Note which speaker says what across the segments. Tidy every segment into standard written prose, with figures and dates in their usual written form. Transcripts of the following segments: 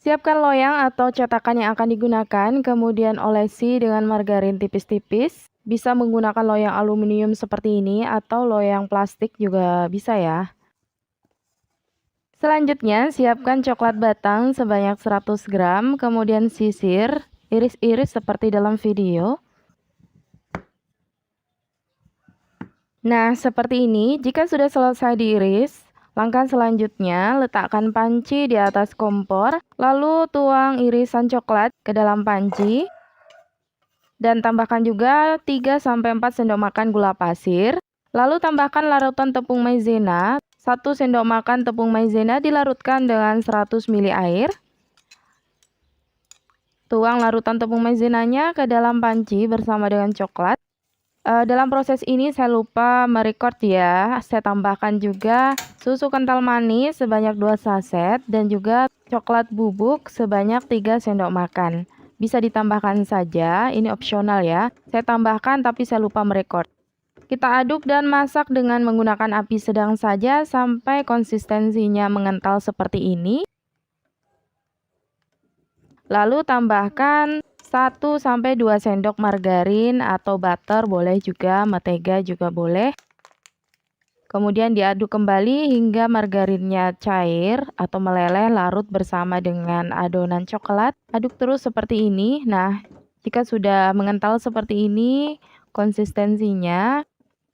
Speaker 1: Siapkan loyang atau cetakan yang akan digunakan, kemudian olesi dengan margarin tipis-tipis. Bisa menggunakan loyang aluminium seperti ini atau loyang plastik juga bisa ya. Selanjutnya, siapkan coklat batang sebanyak 100 gram, kemudian sisir, iris-iris seperti dalam video. Nah, seperti ini. Jika sudah selesai diiris, langkah selanjutnya, letakkan panci di atas kompor, lalu tuang irisan coklat ke dalam panci, dan tambahkan juga 3-4 sendok makan gula pasir, lalu tambahkan larutan tepung maizena, 1 sendok makan tepung maizena dilarutkan dengan 100 ml air. Tuang larutan tepung maizenanya ke dalam panci bersama dengan coklat. Dalam proses ini saya lupa merecord ya, saya tambahkan juga susu kental manis sebanyak 2 saset dan juga coklat bubuk sebanyak 3 sendok makan. Bisa ditambahkan saja, ini opsional ya. Saya tambahkan tapi saya lupa merecord. Kita aduk dan masak dengan menggunakan api sedang saja sampai konsistensinya mengental seperti ini. Lalu tambahkan 1-2 sendok margarin atau butter, boleh juga, mentega juga boleh. Kemudian diaduk kembali hingga margarinnya cair atau meleleh larut bersama dengan adonan coklat. Aduk terus seperti ini. Nah, jika sudah mengental seperti ini konsistensinya,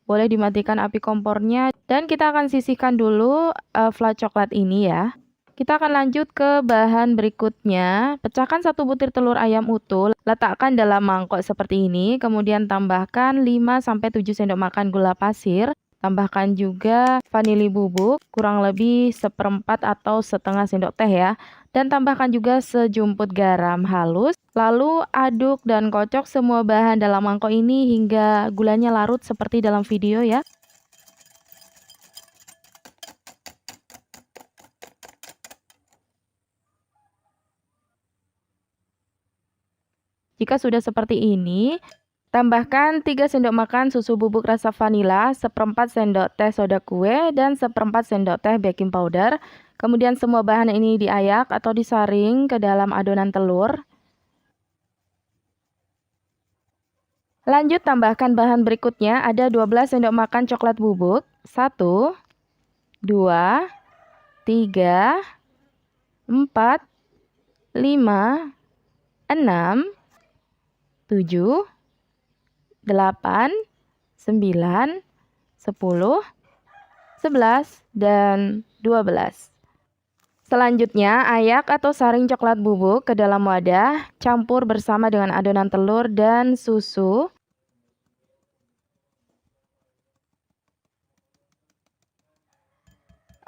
Speaker 1: boleh dimatikan api kompornya dan kita akan sisihkan dulu flat coklat ini ya. Kita akan lanjut ke bahan berikutnya. Pecahkan 1 butir telur ayam utuh, letakkan dalam mangkok seperti ini, kemudian tambahkan 5-7 sendok makan gula pasir, tambahkan juga vanili bubuk, kurang lebih 1/4 atau setengah sendok teh ya, dan tambahkan juga sejumput garam halus, lalu aduk dan kocok semua bahan dalam mangkok ini hingga gulanya larut seperti dalam video ya. Jika sudah seperti ini, tambahkan 3 sendok makan susu bubuk rasa vanila, 1/4 sendok teh soda kue, dan 1/4 sendok teh baking powder. Kemudian semua bahan ini diayak atau disaring ke dalam adonan telur. Lanjut tambahkan bahan berikutnya, ada 12 sendok makan coklat bubuk, 1, 2, 3, 4, 5, 6, 7, 8, 9, 10, 11, dan 12. Selanjutnya, ayak atau saring coklat bubuk ke dalam wadah, campur bersama dengan adonan telur dan susu.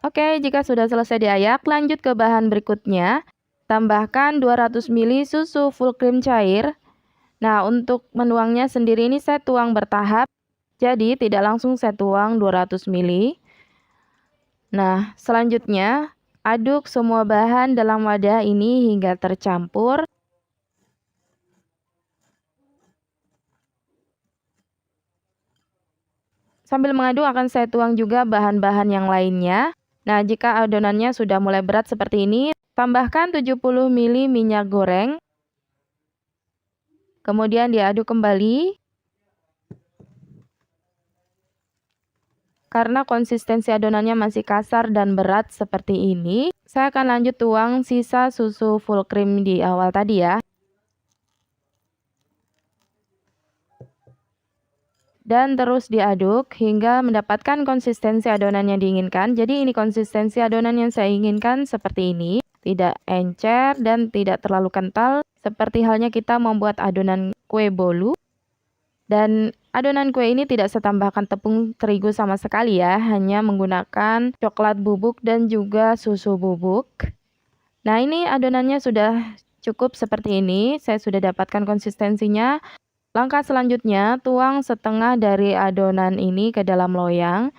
Speaker 1: Oke, jika sudah selesai diayak, lanjut ke bahan berikutnya. Tambahkan 200 ml susu full cream cair. Nah, untuk menuangnya sendiri ini saya tuang bertahap, jadi tidak langsung saya tuang 200 ml. Nah, selanjutnya aduk semua bahan dalam wadah ini hingga tercampur. Sambil mengaduk akan saya tuang juga bahan-bahan yang lainnya. Nah, jika adonannya sudah mulai berat seperti ini, tambahkan 70 ml minyak goreng. Kemudian diaduk kembali. Karena konsistensi adonannya masih kasar dan berat seperti ini, saya akan lanjut tuang sisa susu full cream di awal tadi ya. Dan terus diaduk hingga mendapatkan konsistensi adonan yang diinginkan. Jadi ini konsistensi adonan yang saya inginkan seperti ini. Tidak encer dan tidak terlalu kental. Seperti halnya kita membuat adonan kue bolu. Dan adonan kue ini tidak saya tambahkan tepung terigu sama sekali ya. Hanya menggunakan coklat bubuk dan juga susu bubuk. Nah, ini adonannya sudah cukup seperti ini. Saya sudah dapatkan konsistensinya. Langkah selanjutnya, tuang setengah dari adonan ini ke dalam loyang.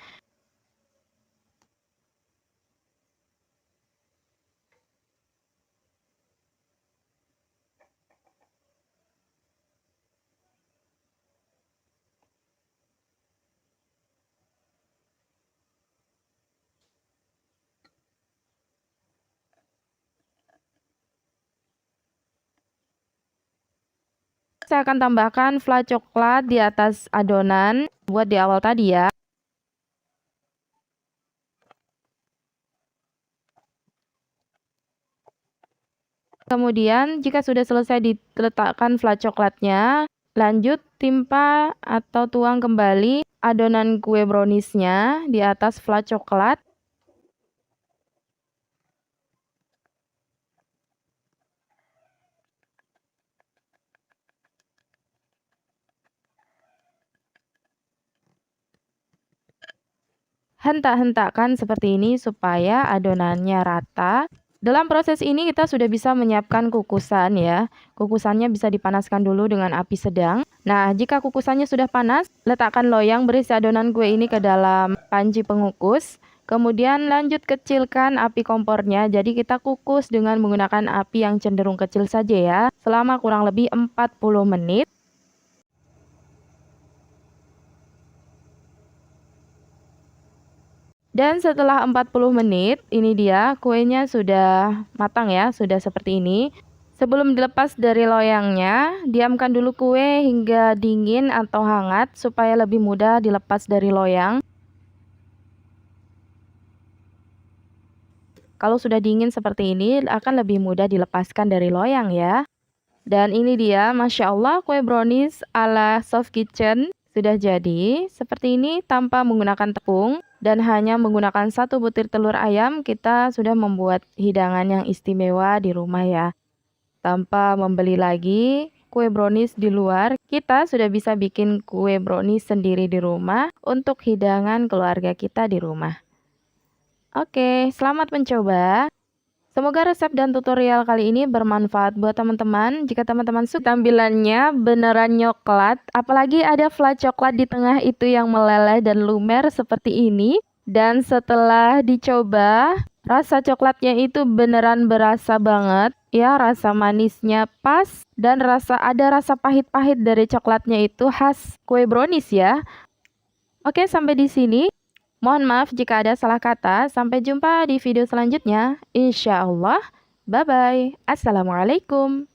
Speaker 1: saya akan tambahkan fla coklat di atas adonan buat di awal tadi ya. Kemudian jika sudah selesai diletakkan fla coklatnya, lanjut timpa atau tuang kembali adonan kue browniesnya di atas fla coklat. Hentak-hentakkan seperti ini supaya adonannya rata. Dalam proses ini kita sudah bisa menyiapkan kukusan ya. Kukusannya bisa dipanaskan dulu dengan api sedang. Nah, jika kukusannya sudah panas, letakkan loyang berisi adonan kue ini ke dalam panci pengukus. Kemudian lanjut kecilkan api kompornya. Jadi kita kukus dengan menggunakan api yang cenderung kecil saja ya. Selama kurang lebih 40 menit. Dan setelah 40 menit, ini dia kuenya sudah matang ya, sudah seperti ini. Sebelum dilepas dari loyangnya, diamkan dulu kue hingga dingin atau hangat supaya lebih mudah dilepas dari loyang. Kalau sudah dingin seperti ini, akan lebih mudah dilepaskan dari loyang ya. Dan ini dia, Masya Allah, kue brownies ala Soft Kitchen sudah jadi. Seperti ini tanpa menggunakan tepung. Dan hanya menggunakan 1 butir telur ayam, kita sudah membuat hidangan yang istimewa di rumah ya. Tanpa membeli lagi kue brownies di luar, kita sudah bisa bikin kue brownies sendiri di rumah untuk hidangan keluarga kita di rumah. Oke, selamat mencoba. Semoga resep dan tutorial kali ini bermanfaat buat teman-teman. Jika teman-teman suka tampilannya beneran nyoklat, apalagi ada fla coklat di tengah itu yang meleleh dan lumer seperti ini. Dan setelah dicoba, rasa coklatnya itu beneran berasa banget. Ya, rasa manisnya pas dan ada rasa pahit-pahit dari coklatnya itu khas kue brownies ya. Oke, sampai di sini. Mohon maaf jika ada salah kata. Sampai jumpa di video selanjutnya. Insya Allah. Bye-bye. Assalamualaikum.